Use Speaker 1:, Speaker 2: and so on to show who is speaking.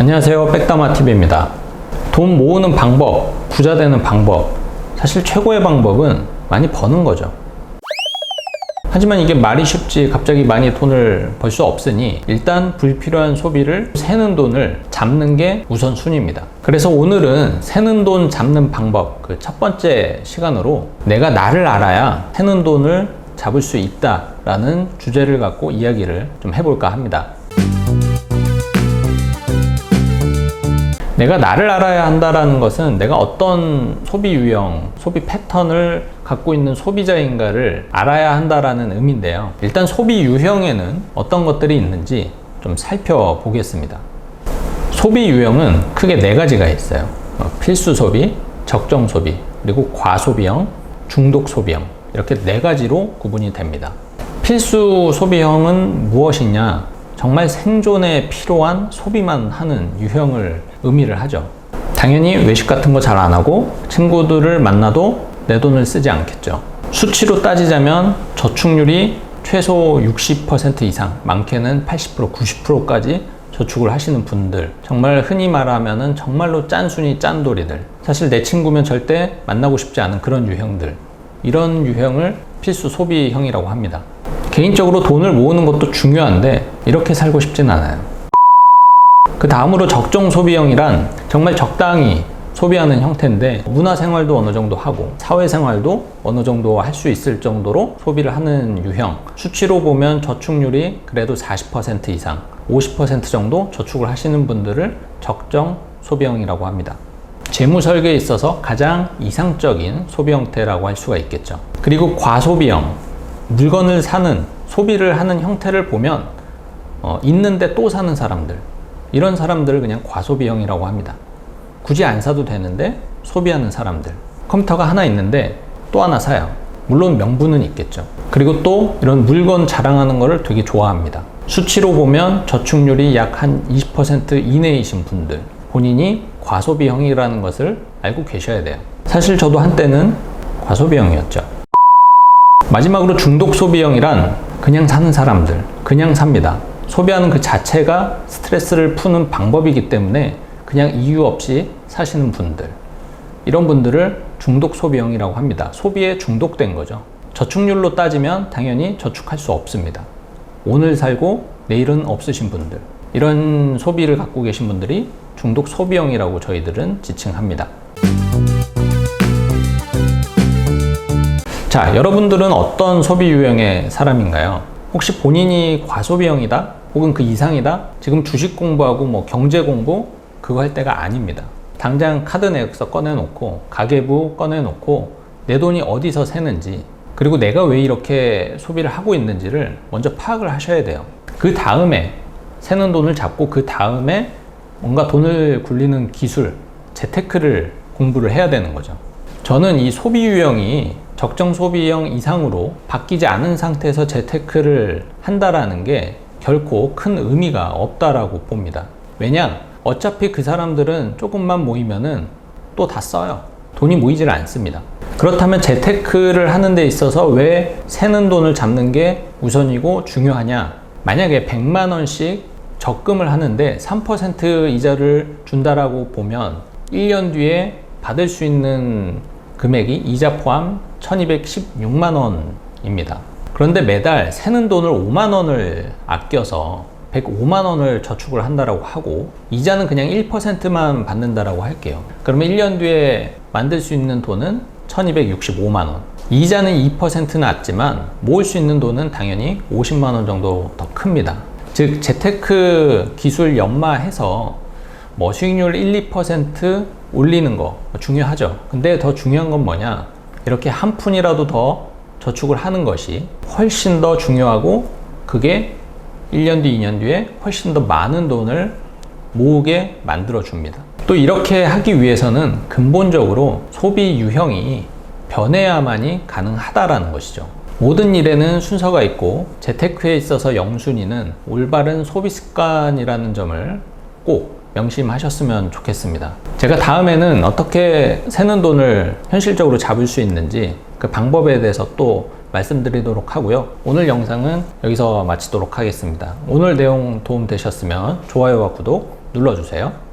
Speaker 1: 안녕하세요, 백다마TV입니다. 돈 모으는 방법, 부자 되는 방법, 사실 최고의 방법은 많이 버는 거죠. 하지만 이게 말이 쉽지 갑자기 많이 돈을 벌 수 없으니 일단 불필요한 소비를 새는 돈을 잡는 게 우선순위입니다. 그래서 오늘은 새는 돈 잡는 방법, 그 첫 번째 시간으로 내가 나를 알아야 새는 돈을 잡을 수 있다라는 주제를 갖고 이야기를 좀 해볼까 합니다. 내가 나를 알아야 한다는 것은 내가 어떤 소비 유형, 소비 패턴을 갖고 있는 소비자인가를 알아야 한다는 의미인데요. 일단 소비 유형에는 어떤 것들이 있는지 좀 살펴보겠습니다. 소비 유형은 크게 네 가지가 있어요. 필수 소비, 적정 소비, 그리고 과소비형, 중독 소비형, 이렇게 네 가지로 구분이 됩니다. 필수 소비형은 무엇이냐? 정말 생존에 필요한 소비만 하는 유형을 의미를 하죠. 당연히 외식 같은 거 잘 안 하고 친구들을 만나도 내 돈을 쓰지 않겠죠. 수치로 따지자면 저축률이 최소 60% 이상, 많게는 80%, 90%까지 저축을 하시는 분들, 정말 흔히 말하면 정말로 짠순이 짠돌이들, 사실 내 친구면 절대 만나고 싶지 않은 그런 유형들, 이런 유형을 필수 소비형이라고 합니다. 개인적으로 돈을 모으는 것도 중요한데 이렇게 살고 싶진 않아요. 그 다음으로 적정 소비형이란 정말 적당히 소비하는 형태인데 문화생활도 어느 정도 하고 사회생활도 어느 정도 할 수 있을 정도로 소비를 하는 유형, 수치로 보면 저축률이 그래도 40% 이상 50% 정도 저축을 하시는 분들을 적정 소비형이라고 합니다. 재무 설계에 있어서 가장 이상적인 소비 형태라고 할 수가 있겠죠. 그리고 과소비형, 물건을 사는, 소비를 하는 형태를 보면 있는데 또 사는 사람들, 이런 사람들을 그냥 과소비형이라고 합니다. 굳이 안 사도 되는데 소비하는 사람들, 컴퓨터가 하나 있는데 또 하나 사요. 물론 명분은 있겠죠. 그리고 또 이런 물건 자랑하는 거를 되게 좋아합니다. 수치로 보면 저축률이 약 한 20% 이내이신 분들, 본인이 과소비형이라는 것을 알고 계셔야 돼요. 사실 저도 한때는 과소비형이었죠. 마지막으로 중독 소비형이란 그냥 사는 사람들, 그냥 삽니다. 소비하는 그 자체가 스트레스를 푸는 방법이기 때문에 그냥 이유 없이 사시는 분들, 이런 분들을 중독 소비형이라고 합니다. 소비에 중독된 거죠. 저축률로 따지면 당연히 저축할 수 없습니다. 오늘 살고 내일은 없으신 분들, 이런 소비를 갖고 계신 분들이 중독 소비형이라고 저희들은 지칭합니다. 자, 여러분들은 어떤 소비 유형의 사람인가요? 혹시 본인이 과소비형이다? 혹은 그 이상이다? 지금 주식 공부하고 뭐 경제 공부 그거 할 때가 아닙니다. 당장 카드 내역서 꺼내놓고 가계부 꺼내놓고 내 돈이 어디서 새는지, 그리고 내가 왜 이렇게 소비를 하고 있는지를 먼저 파악을 하셔야 돼요. 그 다음에 새는 돈을 잡고 그 다음에 뭔가 돈을 굴리는 기술, 재테크를 공부를 해야 되는 거죠. 저는 이 소비 유형이 적정 소비형 이상으로 바뀌지 않은 상태에서 재테크를 한다라는 게 결코 큰 의미가 없다라고 봅니다. 왜냐? 어차피 그 사람들은 조금만 모이면은 또 다 써요. 돈이 모이질 않습니다. 그렇다면 재테크를 하는 데 있어서 왜 새는 돈을 잡는 게 우선이고 중요하냐? 만약에 100만 원씩 적금을 하는데 3% 이자를 준다라고 보면 1년 뒤에 받을 수 있는 금액이 이자 포함 1216만 원입니다. 그런데 매달 새는 돈을 5만 원을 아껴서 105만 원을 저축을 한다라고 하고 이자는 그냥 1%만 받는다라고 할게요. 그러면 1년 뒤에 만들 수 있는 돈은 1265만 원. 이자는 2% 낮지만 모을 수 있는 돈은 당연히 50만 원 정도 더 큽니다. 즉 재테크 기술 연마해서 뭐 수익률 1, 2% 올리는 거 중요하죠. 근데 더 중요한 건 뭐냐? 이렇게 한 푼이라도 더 저축을 하는 것이 훨씬 더 중요하고, 그게 1년 뒤, 2년 뒤에 훨씬 더 많은 돈을 모으게 만들어 줍니다. 또 이렇게 하기 위해서는 근본적으로 소비 유형이 변해야만이 가능하다라는 것이죠. 모든 일에는 순서가 있고 재테크에 있어서 영순위는 올바른 소비 습관이라는 점을 꼭 명심하셨으면 좋겠습니다. 제가 다음에는 어떻게 새는 돈을 현실적으로 잡을 수 있는지 그 방법에 대해서 또 말씀드리도록 하고요. 오늘 영상은 여기서 마치도록 하겠습니다. 오늘 내용 도움 되셨으면 좋아요와 구독 눌러주세요.